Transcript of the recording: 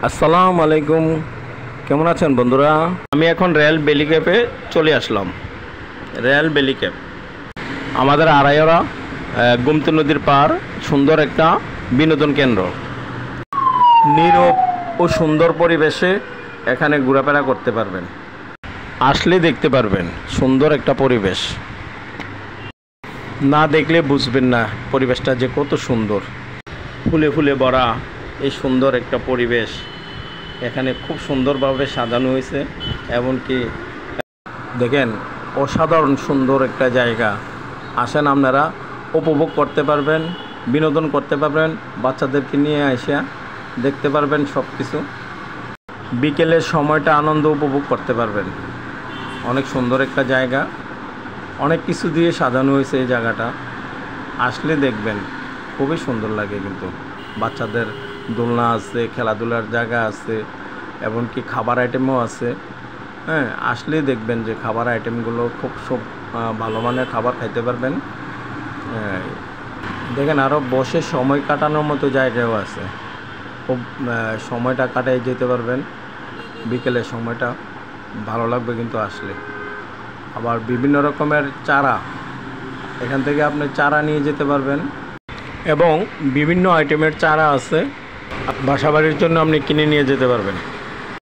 আসসালামু আলাইকুম, কেমন আছেন বন্ধুরা? আমি এখন রয়্যাল বেলি ক্যাপে চলে আসলাম। রয়্যাল বেলি ক্যাপ আমাদের আড়াইওড়া গোমতী নদীর পার সুন্দর একটা বিনোদন কেন্দ্র। নীরব ও সুন্দর পরিবেশে এখানে ঘোরাফেরা করতে পারবেন, আসলে দেখতে পারবেন সুন্দর একটা পরিবেশ। না দেখলে বুঝবেন না পরিবেশটা যে কত সুন্দর, ফুলে ফুলে ভরা এই সুন্দর একটা পরিবেশ। এখানে খুব সুন্দরভাবে সাজানো হয়েছে, এমনকি দেখেন অসাধারণ সুন্দর একটা জায়গা। আসেন আপনারা উপভোগ করতে পারবেন, বিনোদন করতে পারবেন, বাচ্চাদেরকে নিয়ে এসে দেখতে পারবেন সব কিছু। বিকেলের সময়টা আনন্দ উপভোগ করতে পারবেন। অনেক সুন্দর একটা জায়গা, অনেক কিছু দিয়ে সাজানো হয়েছে এই জায়গাটা। আসলে দেখবেন খুবই সুন্দর লাগে। কিন্তু বাচ্চাদের দোলনা আছে, খেলাধুলার জায়গা আছে, এমনকি খাবার আইটেমও আছে। হ্যাঁ, আসলেই দেখবেন যে খাবার আইটেমগুলো খুব সব ভালো মানের খাবার খাইতে পারবেন। দেখেন আরও বসে সময় কাটানোর মতো জায়গাও আছে, খুব সময়টা কাটাই যেতে পারবেন। বিকেলের সময়টা ভালো লাগবে কিন্তু আসলে। আবার বিভিন্ন রকমের চারা, এখান থেকে আপনি চারা নিয়ে যেতে পারবেন, এবং বিভিন্ন আইটেমের চারা আছে, বাসাবাড়ির জন্য আপনি কিনে নিয়ে যেতে পারবেন।